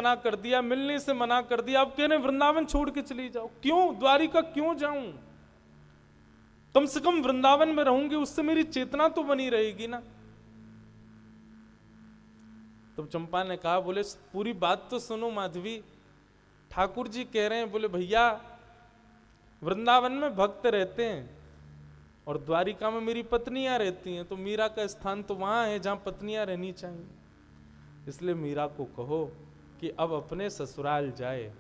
मना कर दिया, मिलने से मना कर दिया, अब कह रहे वृंदावन छोड़ के चली जाओ। क्यों? द्वारिका क्यों जाऊं? कम से कम वृंदावन में रहूंगी, उससे मेरी चेतना तो बनी रहेगी ना। तो चंपा ने कहा, बोले पूरी बात तो सुनो माधवी, ठाकुर जी कह रहे हैं, बोले भैया वृंदावन में भक्त रहते हैं और द्वारिका में मेरी पत्नियां रहती हैं, तो मीरा का स्थान तो वहां है जहां पत्नियां रहनी चाहिए। इसलिए मीरा को कहो कि अब अपने ससुराल जाए।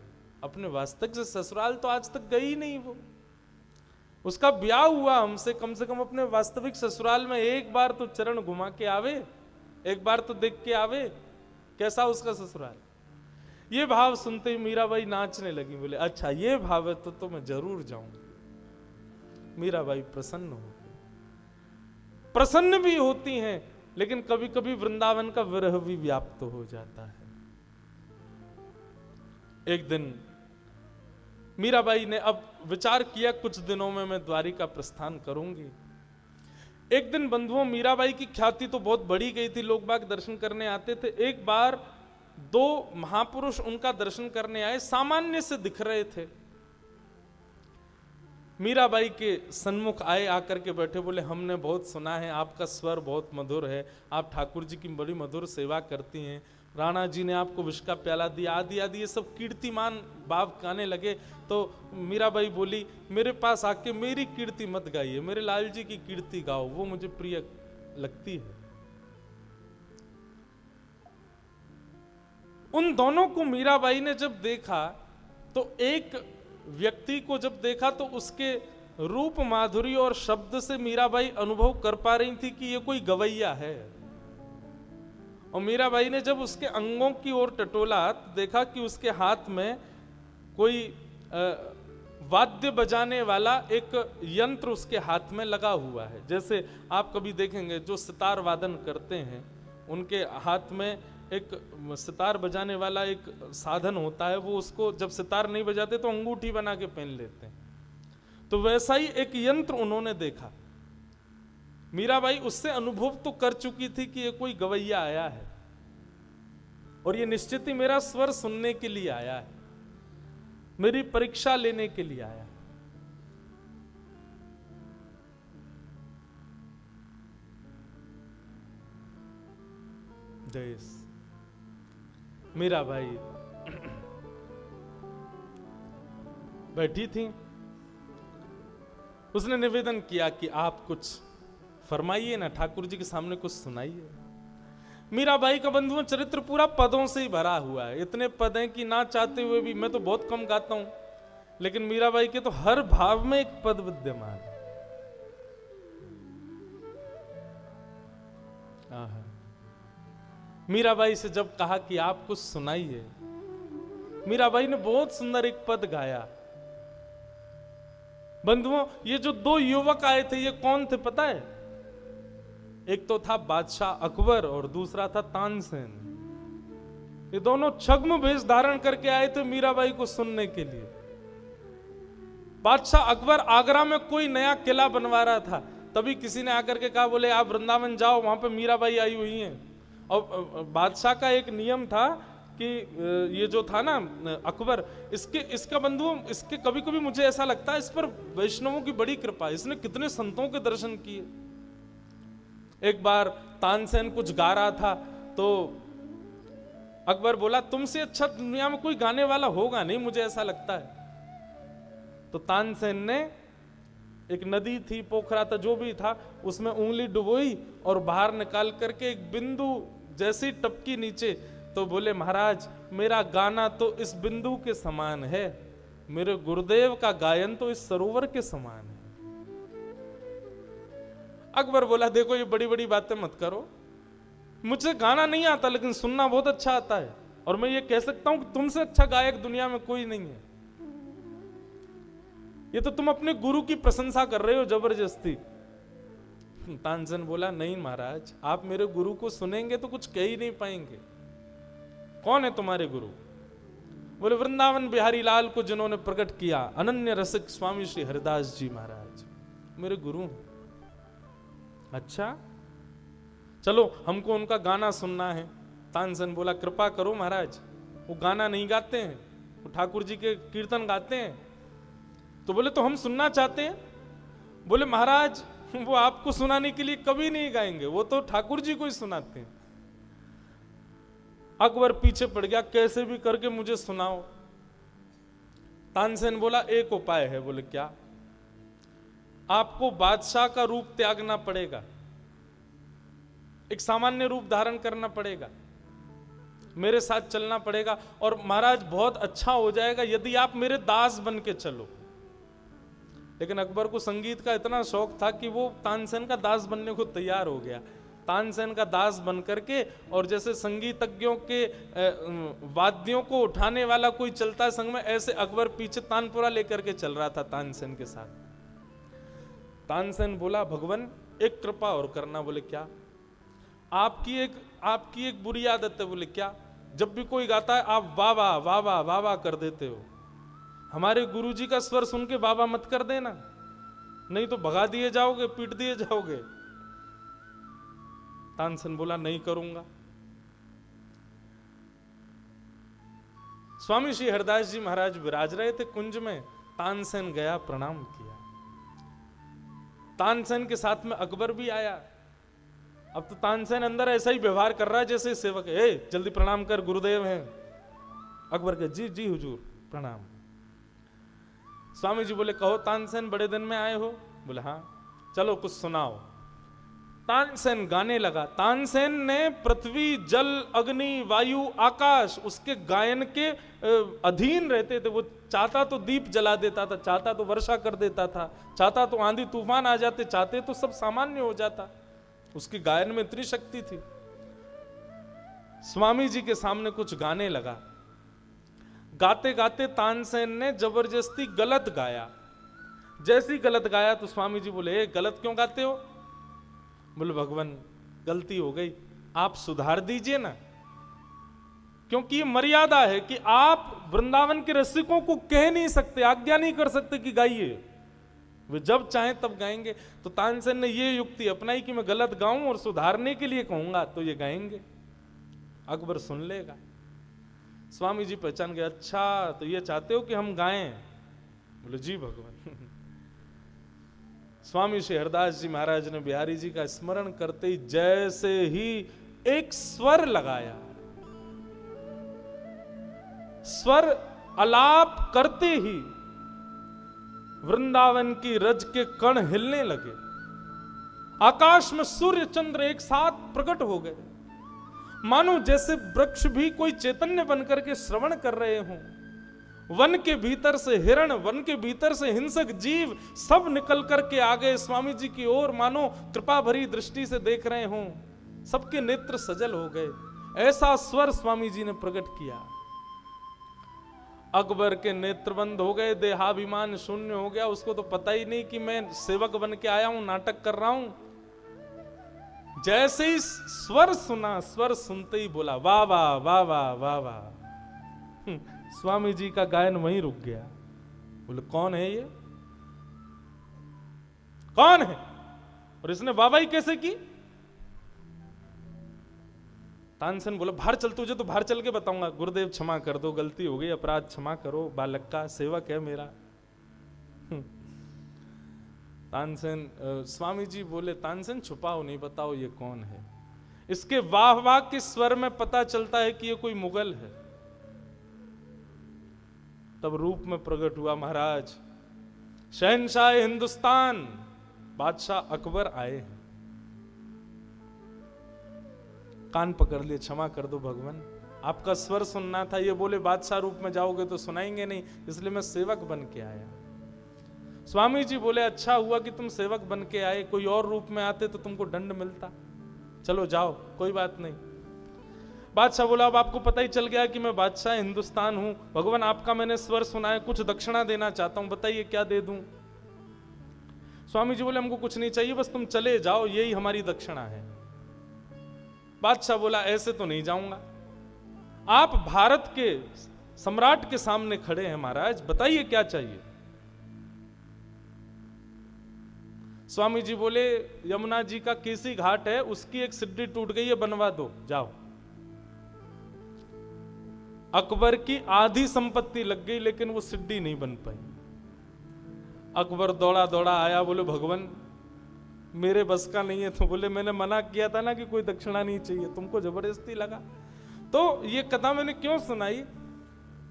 अपने वास्तविक से ससुराल तो आज तक गई नहीं वो, उसका ब्याह हुआ हमसे, कम से कम अपने वास्तविक ससुराल में एक बार तो चरण घुमा के आवे, एक बार तो देख के आवे कैसा उसका ससुराल। ये भाव सुनते ही मीराबाई नाचने लगी, बोले अच्छा ये भाव है तो मैं जरूर जाऊंगी। मीराबाई प्रसन्न हो गई। प्रसन्न भी होती हैं, लेकिन कभी कभी वृंदावन का विरह भी व्याप्त हो जाता है। एक दिन मीराबाई ने अब विचार किया, कुछ दिनों में मैं द्वारिका प्रस्थान करूंगी। एक दिन बंधुओं, मीराबाई की ख्याति तो बहुत बढ़ी गई थी, लोग बाग दर्शन करने आते थे। एक बार दो महापुरुष उनका दर्शन करने आए, सामान्य से दिख रहे थे। मीराबाई के सन्मुख आए, आकर के बैठे, बोले हमने बहुत सुना है आपका स्वर बहुत मधुर है, आप ठाकुर जी की बड़ी मधुर सेवा करती हैं, राणा जी ने आपको विष का प्याला दिया, आदि आदि ये सब कीर्तिमान बाप गाने लगे। तो मीराबाई बोली, मेरे पास आके मेरी कीर्ति मत गाइए, मेरे लाल जी की कीर्ति गाओ, वो मुझे प्रिय लगती है। उन दोनों को मीराबाई ने जब देखा, तो एक व्यक्ति को जब देखा तो उसके रूप माधुरी और शब्द से मीराबाई अनुभव कर पा रही थी कि ये कोई गवैया है। और मीराबाई ने जब उसके अंगों की ओर टटोला, देखा कि उसके हाथ में कोई वाद्य बजाने वाला एक यंत्र उसके हाथ में लगा हुआ है। जैसे आप कभी देखेंगे जो सितार वादन करते हैं, उनके हाथ में एक सितार बजाने वाला एक साधन होता है, वो उसको जब सितार नहीं बजाते तो अंगूठी बना के पहन लेते हैं। तो वैसा ही एक यंत्र उन्होंने देखा। मीराबाई उससे अनुभव तो कर चुकी थी कि ये कोई गवैया आया है और ये निश्चित ही मेरा स्वर सुनने के लिए आया है, मेरी परीक्षा लेने के लिए आया है। देश मीराबाई बैठी थी, उसने निवेदन किया कि आप कुछ फरमाइए ना, ठाकुर जी के सामने कुछ सुनाइए। मीराबाई का बंधुओं चरित्र पूरा पदों से ही भरा हुआ है। इतने पद हैं कि ना चाहते हुए भी, मैं तो बहुत कम गाता हूं, लेकिन मीराबाई के तो हर भाव में एक पद विद्यमान है। मीराबाई से जब कहा कि आप कुछ सुनाइए, मीराबाई ने बहुत सुंदर एक पद गाया। बंधुओं, ये जो दो युवक आए थे, ये कौन थे पता है? एक तो था बादशाह अकबर और दूसरा था तानसेन। ये दोनों छद्म वेश धारण करके आए थे मीराबाई को सुनने के लिए। बादशाह अकबर आगरा में कोई नया किला बनवा रहा था, तभी किसी ने आकर के कहा, बोले आप वृंदावन जाओ, वहां पे मीराबाई आई हुई हैं। और बादशाह का एक नियम था कि ये जो था ना अकबर, इसका बंधु, इसके कभी कभी मुझे ऐसा लगता है इस पर वैष्णवों की बड़ी कृपा है, इसने कितने संतों के दर्शन किए। एक बार तानसेन कुछ गा रहा था, तो अकबर बोला, तुमसे अच्छा दुनिया में कोई गाने वाला होगा नहीं, मुझे ऐसा लगता है। तो तानसेन ने एक नदी थी, पोखरा था, जो भी था, उसमें उंगली डुबोई और बाहर निकाल करके एक बिंदु जैसी टपकी नीचे, तो बोले, महाराज मेरा गाना तो इस बिंदु के समान है, मेरे गुरुदेव का गायन तो इस सरोवर के समान है। अकबर बोला, देखो ये बड़ी बड़ी बातें मत करो, मुझे गाना नहीं आता लेकिन सुनना बहुत अच्छा आता है, और मैं ये कह सकता हूं कि तुमसे अच्छा गायक दुनिया में कोई नहीं है। ये तो तुम अपने गुरु की प्रशंसा कर रहे हो जबरदस्ती। तानसेन बोला, नहीं महाराज, आप मेरे गुरु को सुनेंगे तो कुछ कह ही नहीं पाएंगे। कौन है तुम्हारे गुरु? बोले, वृंदावन बिहारी लाल को जिन्होंने प्रकट किया, अनन्य रसिक स्वामी श्री हरिदास जी महाराज मेरे गुरु हैं। अच्छा, चलो हमको उनका गाना सुनना है। तानसेन बोला, कृपा करो महाराज, वो गाना नहीं गाते हैं, वो ठाकुर जी के कीर्तन गाते हैं। तो बोले तो हम सुनना चाहते हैं। बोले महाराज वो आपको सुनाने के लिए कभी नहीं गाएंगे, वो तो ठाकुर जी को ही सुनाते हैं। अकबर पीछे पड़ गया, कैसे भी करके मुझे सुनाओ। तानसेन बोला एक उपाय है। बोले क्या? आपको बादशाह का रूप त्यागना पड़ेगा, एक सामान्य रूप धारण करना पड़ेगा, मेरे साथ चलना पड़ेगा, और महाराज बहुत अच्छा हो जाएगा यदि आप मेरे दास बन के चलो। लेकिन अकबर को संगीत का इतना शौक था कि वो तानसेन का दास बनने को तैयार हो गया। तानसेन का दास बन करके, और जैसे संगीतज्ञों के वाद्यों को उठाने वाला कोई चलता है संग में, ऐसे अकबर पीछे तानपुरा लेकर के चल रहा था तानसेन के साथ। तानसेन बोला भगवान एक कृपा और करना। बोले क्या? आपकी एक बुरी आदत है। बोले क्या? जब भी कोई गाता है आप वाह वाह वाह वाह वाह वाह कर देते हो। हमारे गुरुजी का स्वर सुन के वाह वाह मत कर देना, नहीं तो भगा दिए जाओगे, पीट दिए जाओगे। तानसेन बोला नहीं करूंगा। स्वामी श्री हरदास जी महाराज विराज रहे थे कुंज में। तानसेन गया, प्रणाम किया। तानसेन के साथ में अकबर भी आया। अब तो तानसेन अंदर ऐसा ही व्यवहार कर रहा है जैसे सेवक है, जल्दी प्रणाम कर, गुरुदेव हैं। अकबर के जी जी हुजूर प्रणाम। स्वामी जी बोले कहो तानसेन बड़े दिन में आए हो? बोले हाँ। चलो कुछ सुनाओ। तानसेन गाने लगा। तानसेन ने पृथ्वी, जल, अग्नि, वायु, आकाश उसके गायन के अधीन रहते थे। वो चाहता तो दीप जला देता था, चाहता तो वर्षा कर देता था, चाहता तो आंधी तूफान आ जाते, चाहते तो सब सामान्य हो जाता। उसकी गायन में इतनी शक्ति थी। स्वामी जी के सामने कुछ गाने लगा। गाते गाते तानसेन ने जबरदस्ती गलत गाया। जैसी गलत गाया तो स्वामी जी बोले गलत क्यों गाते हो? बोले भगवान गलती हो गई, आप सुधार दीजिए ना, क्योंकि ये मर्यादा है कि आप वृंदावन के रसिकों को कह नहीं सकते, आज्ञा नहीं कर सकते कि गाइए। वे जब चाहें तब गाएंगे। तो तानसेन ने ये युक्ति अपनाई कि मैं गलत गाऊं और सुधारने के लिए कहूंगा तो ये गाएंगे, अकबर सुन लेगा। स्वामी जी पहचान गए, अच्छा तो ये चाहते हो कि हम गाएं? बोले जी भगवान। स्वामी श्री हरदास जी महाराज ने बिहारी जी का स्मरण करते ही जैसे ही एक स्वर लगाया, स्वर अलाप करते ही वृंदावन की रज के कण हिलने लगे। आकाश में सूर्य चंद्र एक साथ प्रकट हो गए, मानो जैसे वृक्ष भी कोई चैतन्य बनकर के श्रवण कर रहे हों। वन के भीतर से हिरण, वन के भीतर से हिंसक जीव सब निकल करके आ गए स्वामी जी की ओर, मानो कृपा भरी दृष्टि से देख रहे हों। सबके नेत्र सजल हो गए। ऐसा स्वर स्वामी जी ने प्रकट किया। अकबर के नेत्र बंद हो गए, देहाभिमान शून्य हो गया। उसको तो पता ही नहीं कि मैं सेवक बन के आया हूं, नाटक कर रहा हूं। जैसे ही स्वर सुना, स्वर सुनते ही बोला वाह वाह वाह वाह वाह वाह। स्वामी जी का गायन वहीं रुक गया। बोले कौन है ये, कौन है, और इसने वाहवाही कैसे की? तानसेन बोला बाहर चल, तुझे तो बाहर चल के बताऊंगा। गुरुदेव क्षमा कर दो, गलती हो गई, अपराध क्षमा करो, बालक का सेवक है मेरा। तानसेन स्वामी जी बोले तानसेन छुपाओ नहीं, बताओ ये कौन है। इसके वाह वाह के स्वर में पता चलता है कि ये कोई मुगल है। तब रूप में प्रकट हुआ महाराज, शहंशाह हिंदुस्तान बादशाह अकबर आए हैं। कान पकड़ लिए, क्षमा कर दो भगवान, आपका स्वर सुनना था। ये बोले बादशाह रूप में जाओगे तो सुनाएंगे नहीं, इसलिए मैं सेवक बन के आया। स्वामी जी बोले अच्छा हुआ कि तुम सेवक बन के आए, कोई और रूप में आते तो तुमको दंड मिलता। चलो जाओ, कोई बात नहीं। बादशाह बोला अब आपको पता ही चल गया कि मैं बादशाह हिंदुस्तान हूं। भगवान आपका मैंने स्वर सुना है, कुछ दक्षिणा देना चाहता हूं, बताइए क्या दे दूं। स्वामी जी बोले हमको कुछ नहीं चाहिए, बस तुम चले जाओ, यही हमारी दक्षिणा है। बादशाह बोला ऐसे तो नहीं जाऊंगा, आप भारत के सम्राट के सामने खड़े हैं महाराज, बताइए क्या चाहिए। स्वामी जी बोले यमुना जी का केसी घाट है, उसकी एक सिड्डी टूट गई है, बनवा दो, जाओ। अकबर की आधी संपत्ति लग गई लेकिन वो सिद्धि नहीं बन पाई। अकबर दौड़ा दौड़ा आया, बोले भगवान मेरे बस का नहीं है। तो बोले मैंने मना किया था ना कि कोई दक्षिणा नहीं चाहिए, तुमको जबरदस्ती लगा। तो ये कथा मैंने क्यों सुनाई,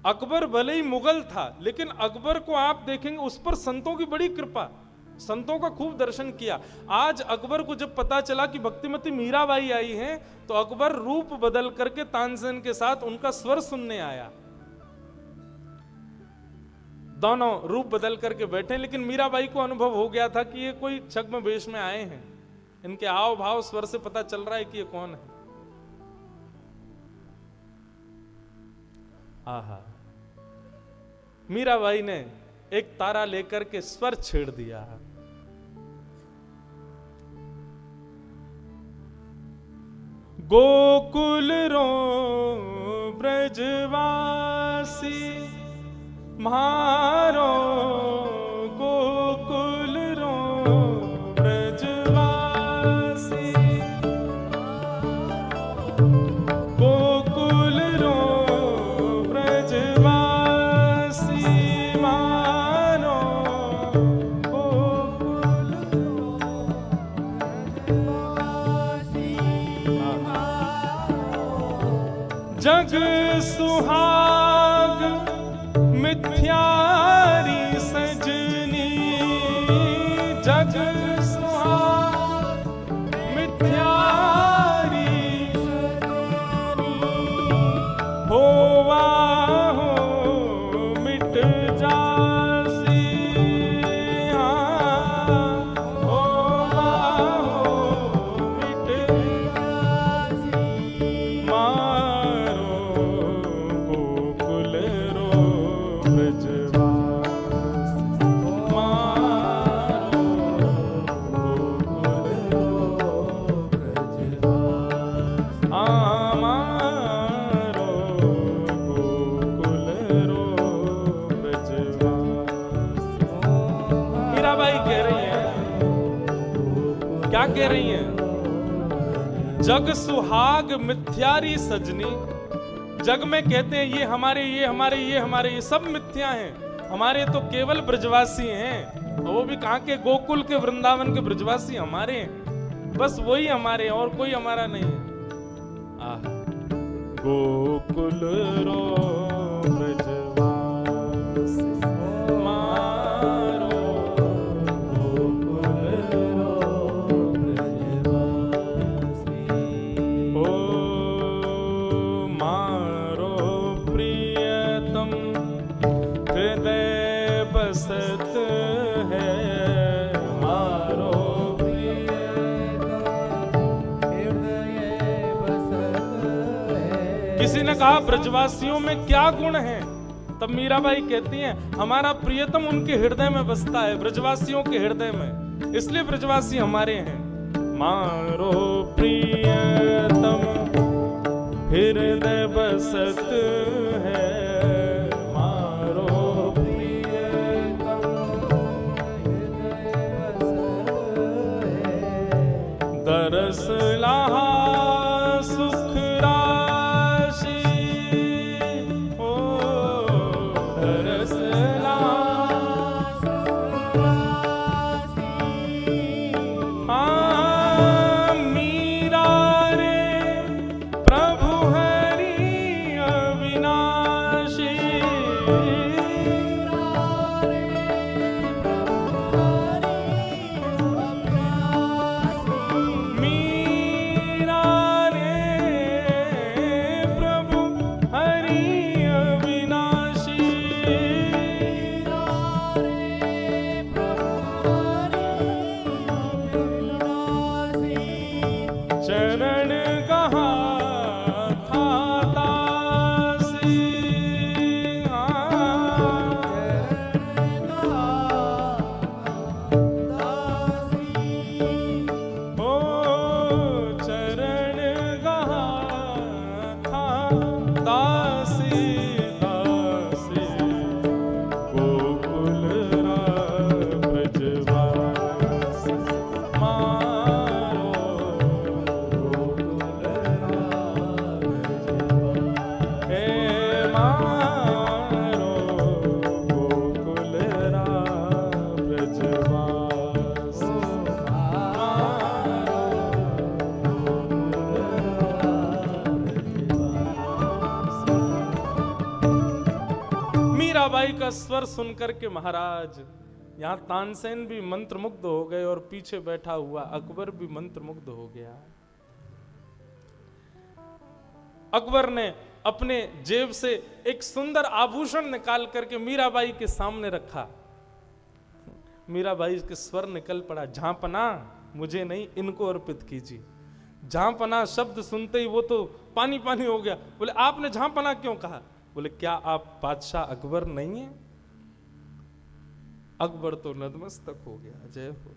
अकबर भले ही मुगल था लेकिन अकबर को आप देखेंगे उस पर संतों की बड़ी कृपा, संतों का खूब दर्शन किया। आज अकबर को जब पता चला कि भक्तिमती मीराबाई आई हैं तो अकबर रूप बदल करके तानसेन के साथ उनका स्वर सुनने आया। दोनों रूप बदल करके बैठे, लेकिन मीराबाई को अनुभव हो गया था कि ये कोई छद्म वेश में आए हैं, इनके हाव भाव स्वर से पता चल रहा है कि ये कौन है। आहा, मीराबाई ने एक तारा लेकर के स्वर छेड़ दिया। गोकुल रो ब्रजवासी मारो, गोकुल रो ब्रजवासी, गोकुल रो ब्रजवासी मारो, गोकुल रो ब्रजवासी जग सुहाग मिथ्यारी सजनी, जग सुहाग मिथ्यारी होवा हो मिट जासी, होवा हो मिट जासी मारो, गोकुल रो क्या कह रही हैं? जग सुहाग मिथ्यारी सजनी, जग में कहते हैं ये हमारे ये हमारे ये हमारे, ये सब मिथ्या हैं, हमारे तो केवल ब्रजवासी हैं। और वो भी कहाँ के? गोकुल के वृंदावन के ब्रजवासी हमारे हैं, बस वही हमारे, और कोई हमारा नहीं है। गोकुल रो ब्रजवासी मारो, गोकुल रो ब्रजवासी ओ मारो प्रियतम हृदय बसत है, मारो किसी ने कहा ब्रजवासियों में क्या गुण है? तब मीराबाई कहती हैं हमारा प्रियतम उनके हृदय में बसता है, ब्रजवासियों के हृदय में, इसलिए ब्रजवासी हमारे हैं। मारो प्रियतम हृदय बसत है, मारो प्रियतम हृदय बसत है, दरस लहा सुख मीराबाई का स्वर सुनकर के महाराज, यहां तानसेन भी मंत्रमुग्ध हो गए और पीछे बैठा हुआ अकबर भी मंत्रमुग्ध हो गया। अकबर ने अपने जेब से एक सुंदर आभूषण निकाल करके मीराबाई के सामने रखा। मीराबाई के स्वर निकल पड़ा, झांपना मुझे नहीं, इनको अर्पित कीजिए। झांपना शब्द सुनते ही वो तो पानी पानी हो गया। बोले आपने झांपना क्यों कहा? बोले क्या आप बादशाह अकबर नहीं है? अकबर तो नतमस्तक हो गया, जय हो,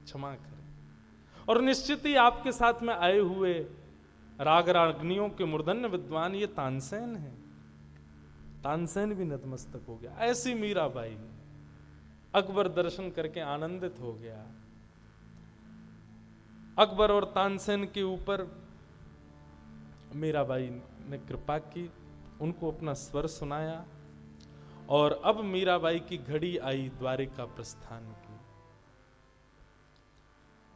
क्षमा करें। और निश्चित ही आपके साथ में आए हुए राग रागनियों के मूर्धन्य विद्वान ये तानसेन है। तानसेन भी नतमस्तक हो गया। ऐसी मीराबाई। अकबर दर्शन करके आनंदित हो गया। अकबर और तानसेन के ऊपर मीराबाई ने कृपा की, उनको अपना स्वर सुनाया और अब मीराबाई की घड़ी आई द्वारिका प्रस्थान की।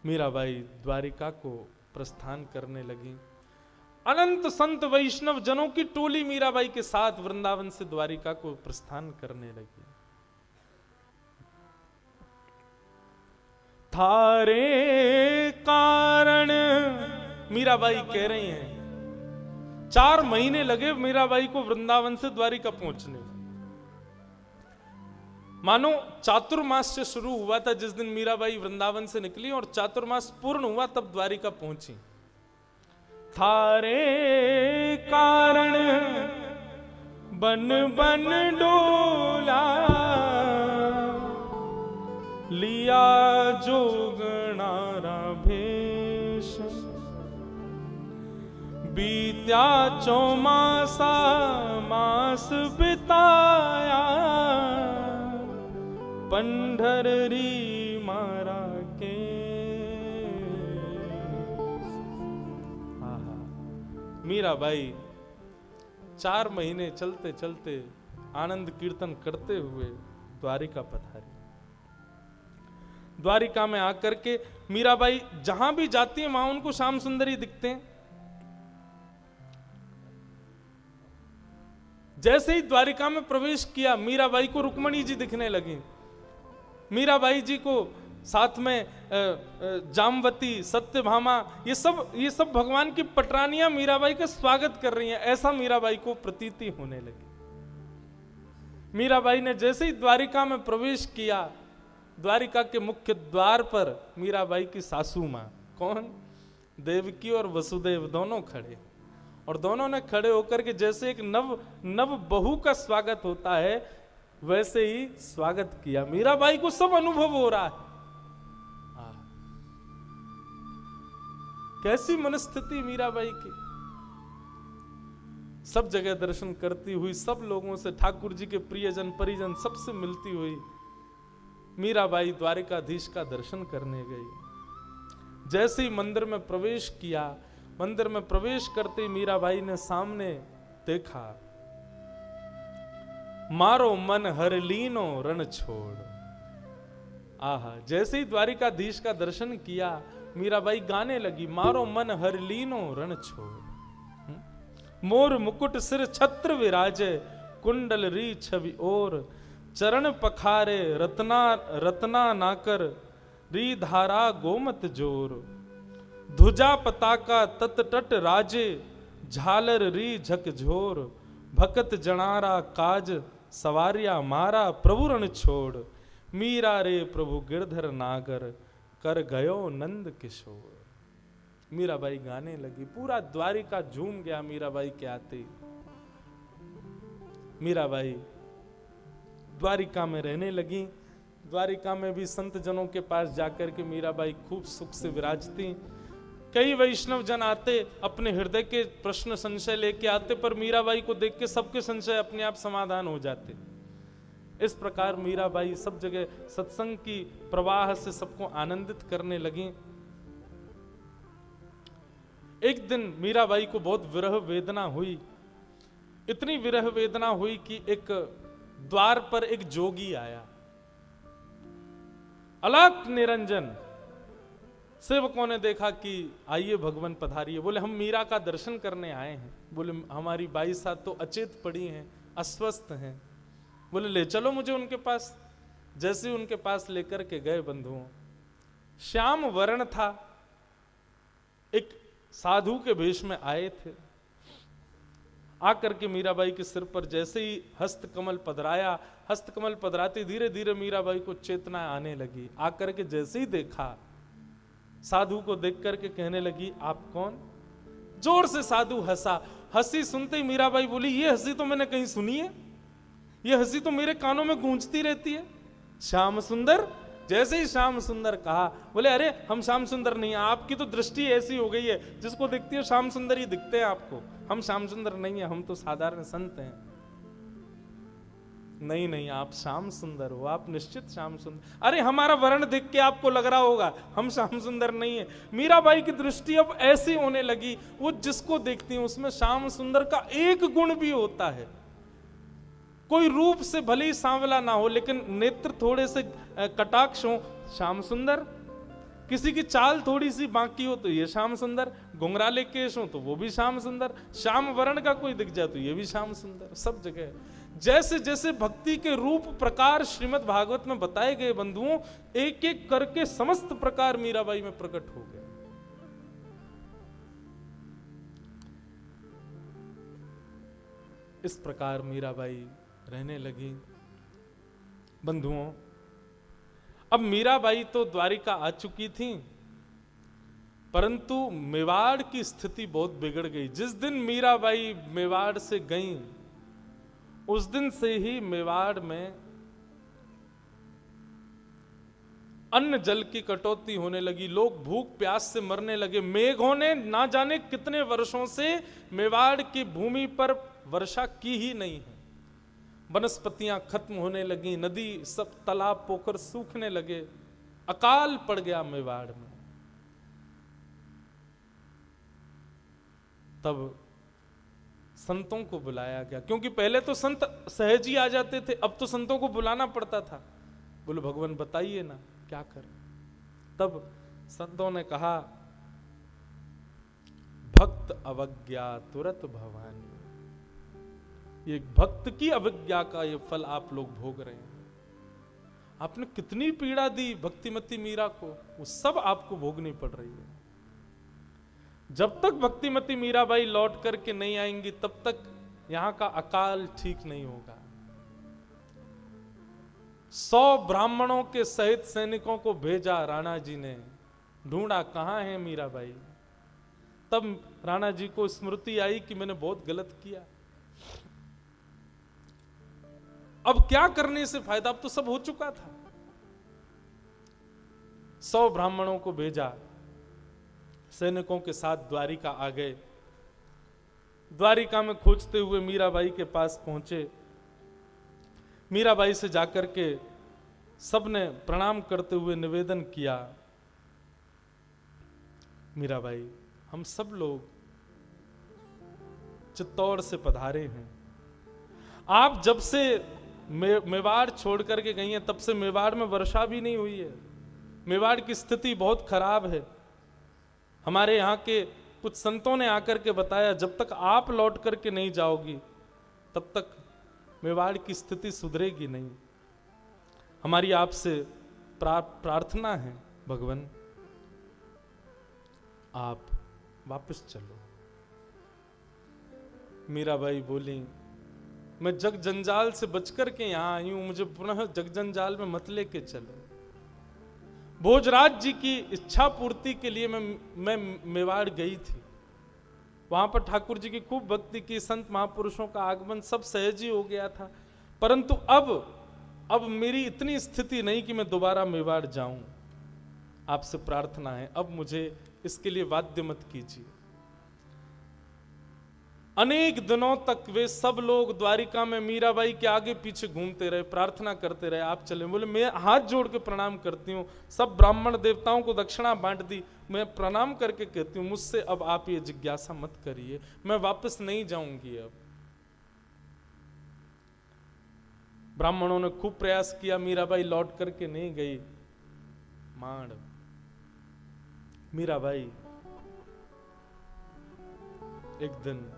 मीराबाई द्वारिका को प्रस्थान करने लगी। अनंत संत वैष्णव जनों की टोली मीराबाई के साथ वृंदावन से द्वारिका को प्रस्थान करने लगी। थारे कारण मीराबाई कह रही हैं, 4 महीने लगे मीराबाई को वृंदावन से द्वारिका पहुंचने में। मानो चातुर्मास से शुरू हुआ था जिस दिन मीराबाई वृंदावन से निकली और चातुर्मास पूर्ण हुआ तब द्वारिका पहुंची। थारे कारण बन बन डोला, लिया जोगणारा भेष, बीत्या चौमासा मास बिताया, पंढरी मारा के। मीराबाई 4 महीने चलते चलते आनंद कीर्तन करते हुए द्वारिका पधारी। द्वारिका में आकर के मीराबाई जहां भी जाती है वहां उनको श्याम सुंदरी दिखते हैं। जैसे ही द्वारिका में प्रवेश किया मीराबाई को रुक्मणी जी दिखने लगी। मीराबाई जी को साथ में जामवती, सत्यभामा, ये सब भगवान की पटरानियां मीराबाई का स्वागत कर रही हैं। ऐसा मीराबाई को प्रतीति होने लगी। मीराबाई ने जैसे ही द्वारिका में प्रवेश किया, द्वारिका के मुख्य द्वार पर मीराबाई की सासू मां, कौन? देवकी और वसुदेव दोनों खड़े, और दोनों ने खड़े होकर के जैसे एक नव बहू का स्वागत होता है वैसे ही स्वागत किया। मीराबाई को सब अनुभव हो रहा है। कैसी मनस्थिति मीराबाई की। सब जगह दर्शन करती हुई, सब लोगों से, ठाकुर जी के प्रियजन परिजन सबसे मिलती हुई मीराबाई द्वारिकाधीश का दर्शन करने गई। जैसे ही मंदिर में प्रवेश किया, मंदिर में प्रवेश करते मीराबाई ने सामने देखा, मारो मन हर लीनो रण छोड़। आहा, जैसे ही द्वारिकाधीश का दर्शन किया मीराबाई गाने लगी, मारो मन हर लीनो रण छोड़। मोर मुकुट सिर छत्र विराजे, कुंडल री छवि ओर, चरण पखारे रत्ना नाकर, री धारा गोमत जोर। ध्वजा पताका तत तट राजे, झालर री झकझोर। भकत जनारा काज सवारिया मारा, प्रभु रण छोड़। मीरा रे प्रभु गिरधर नागर, कर गयो नंद किशोर। मीराबाई गाने लगी। पूरा द्वारिका झूम गया मीराबाई के आते ही। मीराबाई द्वारिका में रहने लगी। द्वारिका में भी संत जनों के पास जाकर के मीराबाई खूब सुख से विराजती। कई वैष्णव जन आते, अपने हृदय के प्रश्न संशय लेके आते, पर मीराबाई को देख के सबके संशय अपने आप समाधान हो जाते। इस प्रकार मीराबाई सब जगह सत्संग की प्रवाह से सबको आनंदित करने लगी। एक दिन मीराबाई को बहुत विरह वेदना हुई। इतनी विरह वेदना हुई कि एक द्वार पर एक जोगी आया। अलख निरंजन। सेवकों ने देखा कि आइए भगवान पधारिए। बोले हम मीरा का दर्शन करने आए हैं। बोले हमारी बाई साहब तो अचेत पड़ी हैं, अस्वस्थ हैं। बोले ले चलो मुझे उनके पास। जैसे ही उनके पास लेकर के गए बंधुओं, श्याम वर्ण था, एक साधु के वेश में आए थे। आकर के मीराबाई के सिर पर जैसे ही हस्तकमल पधराया, हस्तकमल पधराते धीरे धीरे मीराबाई को चेतना आने लगी। आकर के जैसे ही देखा, साधु को देख करके कहने लगी आप कौन? जोर से साधु हंसा। हंसी सुनते ही मीराबाई बोली ये हंसी तो मैंने कहीं सुनी है, ये हंसी तो मेरे कानों में गूंजती रहती है। श्याम सुंदर। जैसे ही श्याम सुंदर कहा, बोले अरे हम श्याम सुंदर नहीं है, आपकी तो दृष्टि ऐसी हो गई है, जिसको देखती हो श्याम सुंदर ही दिखते हैं आपको। हम श्याम सुंदर नहीं है, हम तो साधारण संत हैं। नहीं नहीं, आप श्याम सुंदर हो, आप निश्चित श्याम सुंदर। अरे हमारा वर्ण देख के आपको लग रहा होगा हम श्याम सुंदर नहीं है। मीराबाई की दृष्टि अब ऐसी होने लगी, वो जिसको देखती है उसमें श्याम सुंदर का एक गुण भी होता है। कोई रूप से भले ही सांवला ना हो, लेकिन नेत्र थोड़े से कटाक्ष हो, श्याम सुंदर। किसी की चाल थोड़ी सी बाकी हो तो ये श्याम सुंदर, घुंघराले केश हो तो वो भी श्याम सुंदर, श्याम वर्ण का कोई दिख जाए तो ये भी श्याम सुंदर। सब जगह जैसे जैसे भक्ति के रूप प्रकार श्रीमद् भागवत में बताए गए बंधुओं, एक एक करके समस्त प्रकार मीराबाई में प्रकट हो गए। इस प्रकार मीराबाई रहने लगी। बंधुओं, अब मीराबाई तो द्वारिका आ चुकी थी, परंतु मेवाड़ की स्थिति बहुत बिगड़ गई। जिस दिन मीराबाई मेवाड़ से गईं, उस दिन से ही मेवाड़ में अन्न जल की कटौती होने लगी। लोग भूख प्यास से मरने लगे। मेघों ने ना जाने कितने वर्षों से मेवाड़ की भूमि पर वर्षा की ही नहीं है। वनस्पतियां खत्म होने लगी, नदी सब तालाब पोखर सूखने लगे, अकाल पड़ गया मेवाड़ में। तब संतों को बुलाया गया, क्योंकि पहले तो संत सहज ही आ जाते थे, अब तो संतों को बुलाना पड़ता था। बोलो भगवान बताइए ना क्या करें। तब संतों ने कहा भक्त अवज्ञा तुरत भवानी। ये भक्त की अवज्ञा का ये फल आप लोग भोग रहे हैं। आपने कितनी पीड़ा दी भक्तिमती मीरा को, वो सब आपको भोगनी पड़ रही है। जब तक भक्तिमती मीराबाई लौट करके नहीं आएंगी, तब तक यहां का अकाल ठीक नहीं होगा। 100 ब्राह्मणों के सहित सैनिकों को भेजा राणा जी ने, ढूंढा कहां है मीराबाई। तब राणा जी को स्मृति आई कि मैंने बहुत गलत किया, अब क्या करने से फायदा, अब तो सब हो चुका था। 100 ब्राह्मणों को भेजा, सैनिकों के साथ द्वारिका आ गए। द्वारिका में खोजते हुए मीराबाई के पास पहुंचे। मीराबाई से जाकर के सबने प्रणाम करते हुए निवेदन किया, मीराबाई हम सब लोग चित्तौड़ से पधारे हैं। आप जब से मेवाड़ छोड़ करके गई हैं, तब से मेवाड़ में वर्षा भी नहीं हुई है। मेवाड़ की स्थिति बहुत खराब है। हमारे यहाँ के कुछ संतों ने आकर के बताया, जब तक आप लौट करके नहीं जाओगी तब तक मेवाड़ की स्थिति सुधरेगी नहीं। हमारी आपसे प्रार्थना है भगवान, आप वापस चलो। मीराबाई बोली मैं जग जंजाल से बचकर के यहां आई हूं, मुझे पुनः जग जंजाल में मत लेके चलो। भोजराज जी की इच्छा पूर्ति के लिए मैं मेवाड़ गई थी। वहां पर ठाकुर जी की खूब भक्ति की, संत महापुरुषों का आगमन सब सहज ही हो गया था। परंतु अब मेरी इतनी स्थिति नहीं कि मैं दोबारा मेवाड़ जाऊं। आपसे प्रार्थना है, अब मुझे इसके लिए बाध्य मत कीजिए। अनेक दिनों तक वे सब लोग द्वारिका में मीराबाई के आगे पीछे घूमते रहे, प्रार्थना करते रहे आप चले। बोले मैं हाथ जोड़ के प्रणाम करती हूँ, सब ब्राह्मण देवताओं को दक्षिणा बांट दी, मैं प्रणाम करके कहती हूँ मुझसे अब आप ये जिज्ञासा मत करिए, मैं वापस नहीं जाऊंगी। अब ब्राह्मणों ने खूब प्रयास किया, मीराबाई लौट करके नहीं गई। मांड मीराबाई एक दिन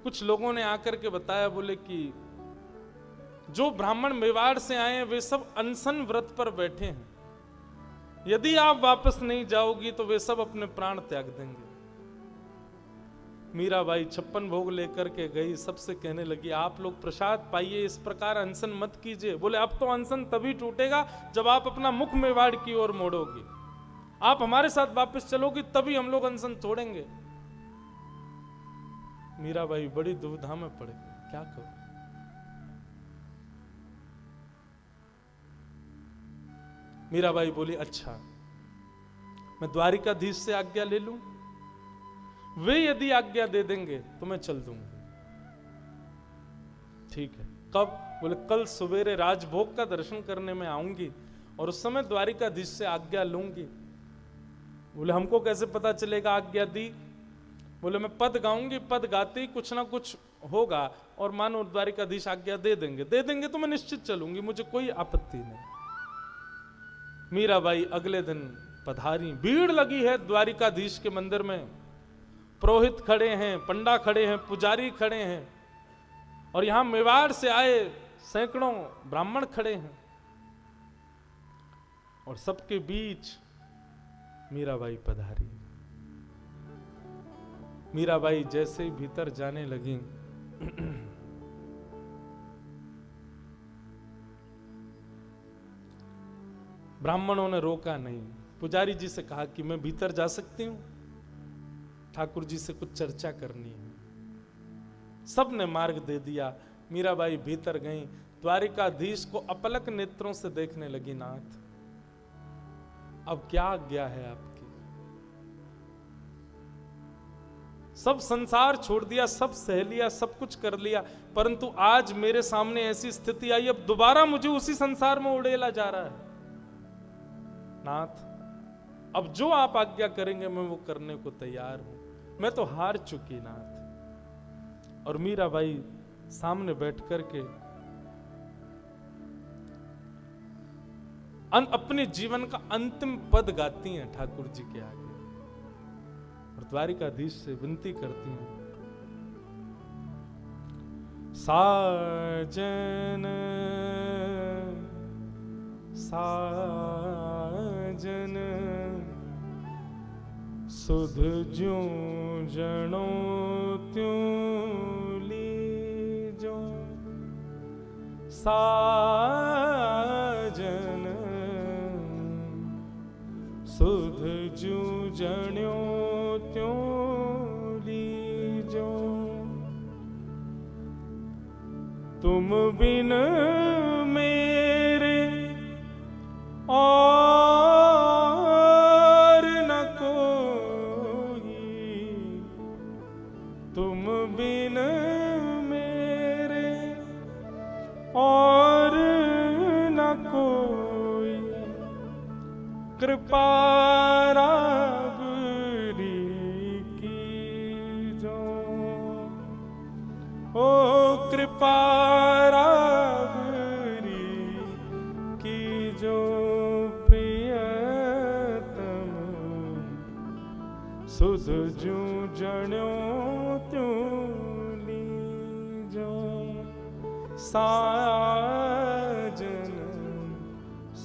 कुछ लोगों ने आकर के बताया, बोले कि जो ब्राह्मण मेवाड़ से आए हैं वे सब अनशन व्रत पर बैठे हैं, यदि आप वापस नहीं जाओगी तो वे सब अपने प्राण त्याग देंगे। मीराबाई 56 भोग लेकर के गई, सबसे कहने लगी आप लोग प्रसाद पाइए, इस प्रकार अनशन मत कीजिए। बोले अब तो अनशन तभी टूटेगा जब आप अपना मुख मेवाड़ की ओर मोड़ोगी, आप हमारे साथ वापस चलोगी तभी हम लोग अनशन छोड़ेंगे। मीराबाई बड़ी दुविधा में पड़ गई, क्या करूं। मीराबाई बोली अच्छा मैं द्वारिकाधीश से आज्ञा ले लूं, वे यदि आज्ञा दे देंगे तो मैं चल दूंगी। ठीक है, कब? बोले कल सवेरे राजभोग का दर्शन करने में आऊंगी और उस समय द्वारिकाधीश से आज्ञा लूंगी। बोले हमको कैसे पता चलेगा आज्ञा दी? बोले मैं पद गाऊंगी, पद गाते ही कुछ ना कुछ होगा और मानो द्वारिकाधीश आज्ञा दे देंगे तो मैं निश्चित चलूंगी, मुझे कोई आपत्ति नहीं। मीराबाई अगले दिन पधारी, भीड़ लगी है द्वारिकाधीश के मंदिर में, पुरोहित खड़े हैं, पंडा खड़े हैं, पुजारी खड़े हैं और यहां मेवाड़ से आए सैकड़ों ब्राह्मण खड़े हैं और सबके बीच मीराबाई पधारी। मीराबाई जैसे ही भीतर जाने लगी ब्राह्मणों ने रोका नहीं। पुजारी जी से कहा कि मैं भीतर जा सकती हूं, ठाकुर जी से कुछ चर्चा करनी है। सब ने मार्ग दे दिया। मीराबाई भीतर गई, द्वारिकाधीश को अपलक नेत्रों से देखने लगी। नाथ अब क्या आज्ञा है आपकी? सब संसार छोड़ दिया, सब सह लिया, सब कुछ कर लिया, परंतु आज मेरे सामने ऐसी स्थिति आई, अब दोबारा मुझे उसी संसार में उड़ेला जा रहा है। नाथ अब जो आप आज्ञा करेंगे मैं वो करने को तैयार हूं, मैं तो हार चुकी नाथ। और मीराबाई सामने बैठ करके अपने जीवन का अंतिम पद गाती हैं ठाकुर जी के आगे और द्वारिकाधीश से विनती करती हैं, साजन साजन सुध ज्यों जनो त्यों लीजो, साजन सुध ज्यों जनो त्यों लीजो, तुम बिन मेरे और न कोई, तुम बिन मेरे और न कोई, कृपा राबरी कीजो, ओ कृपा राबरी कीजो, प्रियतम सुध ज्यों जनो त्यों लीजो, साजन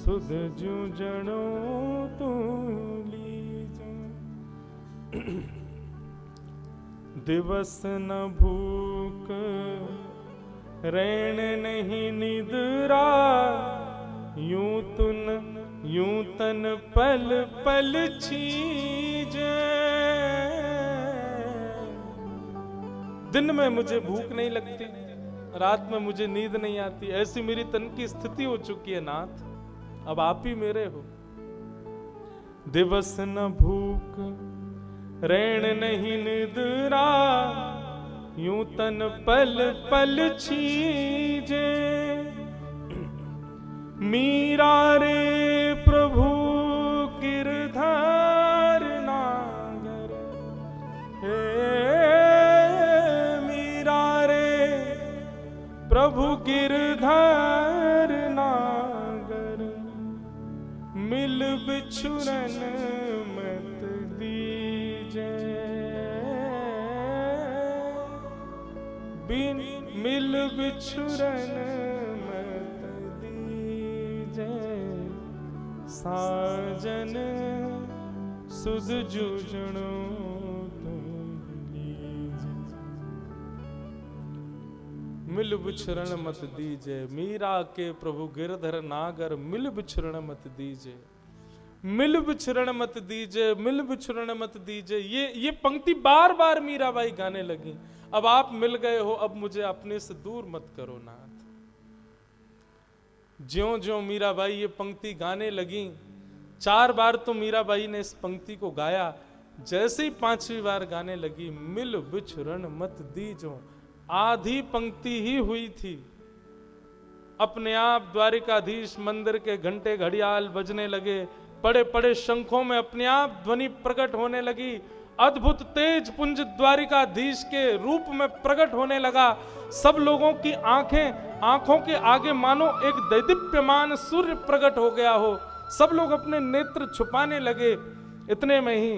सुध ज्यों जनो त्यों लीजो। दिवस न भूख रैन नहीं निद्रा, यूं तन पल पल छीजे, दिन में मुझे भूख नहीं लगती, रात में मुझे नींद नहीं आती, ऐसी मेरी तन की स्थिति हो चुकी है नाथ, अब आप ही मेरे हो। दिवस न भूख रैन नहीं निद्रा, यूं तन पल पल छीजे, मीरा रे प्रभु गिरधार नागर, हे मीरा रे प्रभु गिरधार नागर, मिल बिछुरन मत दीजे, बिन मिल बिछुरन मत लीजे साजन सुध जूझणो मिल बिछरण मत दीजे। मीरा के प्रभु गिरधर नागर मिल बिछरण मत दीजे, मिल बिछरण मत दीजे, मिल बिछरण मत दीजे। ये पंक्ति बार बार मीराबाई गाने लगी। अब आप मिल गए हो, अब मुझे अपने से दूर मत करो नाथ। ज्यों ज्यों मीराबाई ये पंक्ति गाने लगी, 4 बार तो मीराबाई ने इस पंक्ति को गाया। जैसे ही 5वीं बार गाने लगी, मिल बिछरण मत दीजो, आधी पंक्ति ही हुई थी, अपने आप द्वारिकाधीश मंदिर के घंटे घड़ियाल बजने लगे, पड़े पड़े शंखों में अपने आप ध्वनि प्रकट होने लगी, अद्भुत तेज पुंज द्वारिकाधीश के रूप में प्रकट होने लगा। सब लोगों की आंखों के आगे मानो एक दैदीप्यमान सूर्य प्रकट हो गया हो। सब लोग अपने नेत्र छुपाने लगे। इतने में ही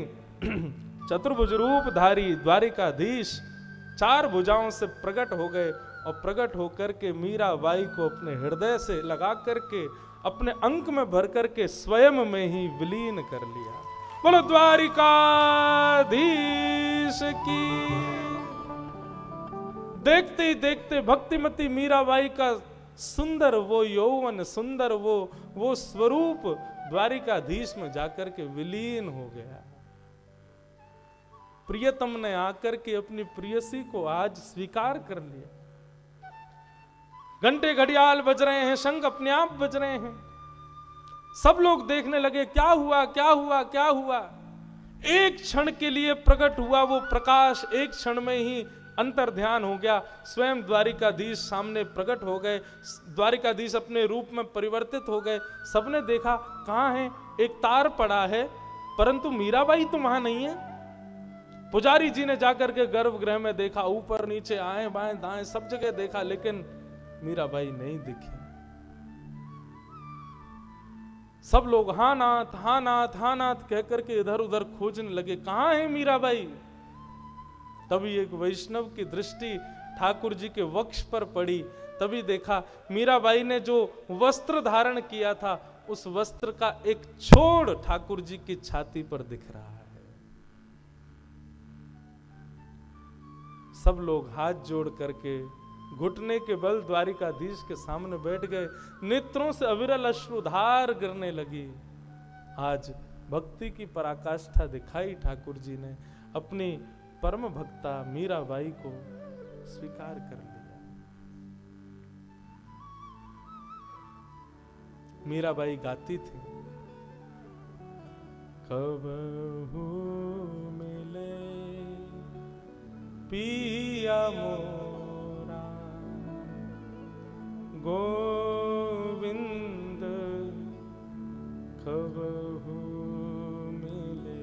चतुर्भुज रूपधारी द्वारिकाधीश 4 भुजाओं से प्रकट हो गए और प्रकट होकर के मीराबाई को अपने हृदय से लगा करके अपने अंक में भर करके स्वयं में ही विलीन कर लिया। बोलो द्वारिकाधीश की। देखते ही देखते भक्तिमती मीराबाई का सुंदर वो यौवन, सुंदर वो स्वरूप द्वारिकाधीश में जाकर के विलीन हो गया। प्रियतम ने आकर के अपनी प्रियसी को आज स्वीकार कर लिया। घंटे घड़ियाल बज रहे हैं, शंख अपने आप बज रहे हैं। सब लोग देखने लगे क्या हुआ क्या हुआ क्या हुआ। एक क्षण के लिए प्रकट हुआ वो प्रकाश, एक क्षण में ही अंतर ध्यान हो गया। स्वयं द्वारिकाधीश सामने प्रकट हो गए, द्वारिकाधीश अपने रूप में परिवर्तित हो गए। सबने देखा कहां है, एक तार पड़ा है, परंतु मीराबाई तो वहां नहीं है। पुजारी जी ने जाकर के गर्भगृह में देखा, ऊपर नीचे आए बाएं दाएं सब जगह देखा, लेकिन मीराबाई नहीं दिखी। सब लोग हाँ नाथ हाँ नाथ हाँ नाथ कह करके इधर उधर खोजने लगे, कहां है मीराबाई। तभी एक वैष्णव की दृष्टि ठाकुर जी के वक्ष पर पड़ी। तभी देखा मीराबाई ने जो वस्त्र धारण किया था, उस वस्त्र का एक छोड़ ठाकुर जी की छाती पर दिख रहा है। सब लोग हाथ जोड़ करके घुटने के बल द्वारिकाधीश के सामने बैठ गए। नेत्रों से अविरल अश्रुधार गिरने लगी। आज भक्ति की पराकाष्ठा दिखाई ठाकुर जी ने, अपनी परम भक्ता मीराबाई को स्वीकार कर लिया। मीराबाई गाती थी, कबहू मिले पिया मोरा गोविंद, कबहू मिले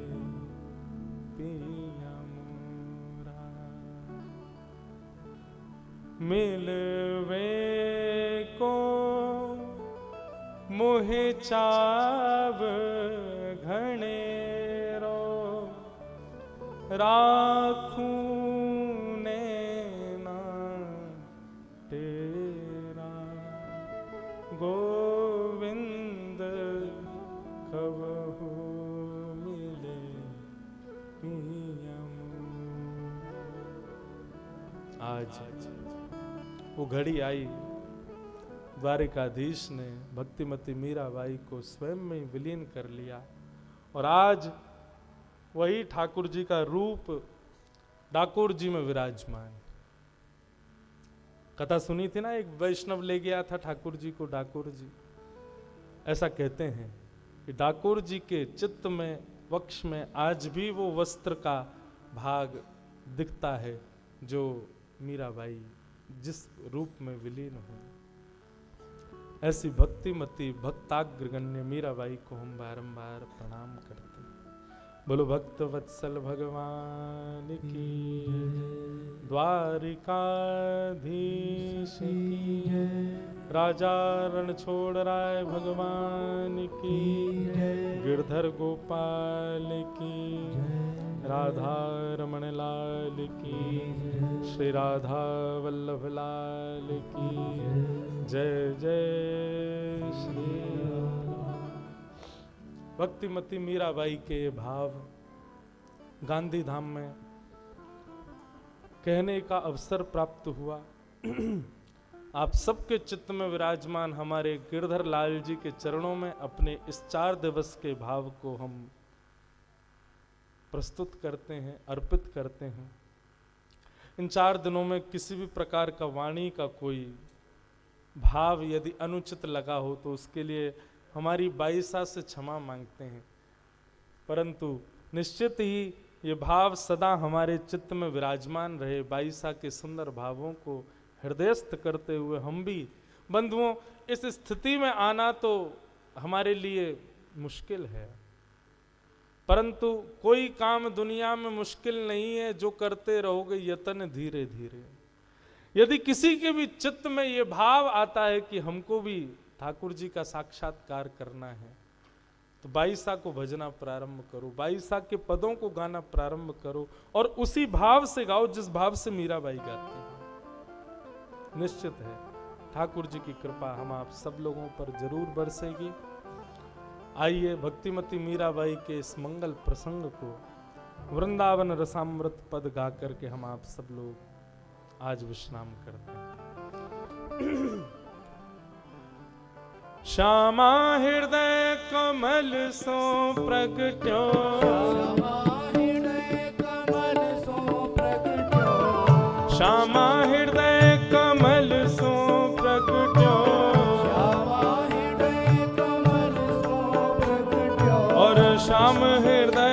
पिया मोरा, मिलवे को मोहे चाव घनेरो, राखूं गोविंद, कबहू मिले पिया मोरा। आज वो घड़ी आई, द्वारिकाधीश ने भक्तिमती मीराबाई को स्वयं में विलीन कर लिया। और आज वही ठाकुर जी का रूप डाकोर जी में विराजमान। कथा सुनी थी ना, एक वैष्णव ले गया था ठाकुर जी को डाकोर जी। ऐसा कहते हैं कि डाकोर जी के चित्त में, वक्ष में आज भी वो वस्त्र का भाग दिखता है जो मीराबाई जिस रूप में विलीन हुई। ऐसी भक्तिमती भक्ताग्रगण्य मीराबाई को हम बारंबार प्रणाम करते हैं। बोलो भक्त वत्सल भगवान की, द्वारिकाधीश की, राजा रण छोड़ राय भगवान की, गिरधर गोपाल की, राधा रमण लाल की, श्री राधा वल्लभ लाल की जय जय श्री भक्तिमती मीराबाई के ये भाव गांधी धाम में कहने का अवसर प्राप्त हुआ। आप सबके चित्त में विराजमान हमारे गिरधर लाल जी के चरणों में अपने इस 4 दिवस के भाव को हम प्रस्तुत करते हैं, अर्पित करते हैं। इन 4 दिनों में किसी भी प्रकार का वाणी का कोई भाव यदि अनुचित लगा हो तो उसके लिए हमारी बाईसा से क्षमा मांगते हैं, परंतु निश्चित ही ये भाव सदा हमारे चित्त में विराजमान रहे। बाईसा के सुंदर भावों को हृदयस्थ करते हुए हम भी बंधुओं इस स्थिति में आना तो हमारे लिए मुश्किल है, परंतु कोई काम दुनिया में मुश्किल नहीं है जो करते रहोगे यतन धीरे धीरे। यदि किसी के भी चित्त में ये भाव आता है कि हमको भी ठाकुर जी का साक्षात्कार करना है, तो बाईसा को भजना प्रारंभ करो, बाईसा के पदों को गाना प्रारंभ करो और उसी भाव से गाओ जिस भाव से मीराबाई गाती है। निश्चित है ठाकुर जी की कृपा हम आप सब लोगों पर जरूर बरसेगी। आइए भक्तिमती मीराबाई के इस मंगल प्रसंग को वृंदावन रसामृत पद गा करके हम आप सब लोग आज विश्राम करते हैं। श्यामा हृदय कमल सो प्रगट्यो, श्यामा हृदय कमल सो प्रगट्यो, श्यामा हृदय कमल सो प्रगट्यो, श्यामा हृदय कमल सो प्रगट्यो, और श्याम हृदय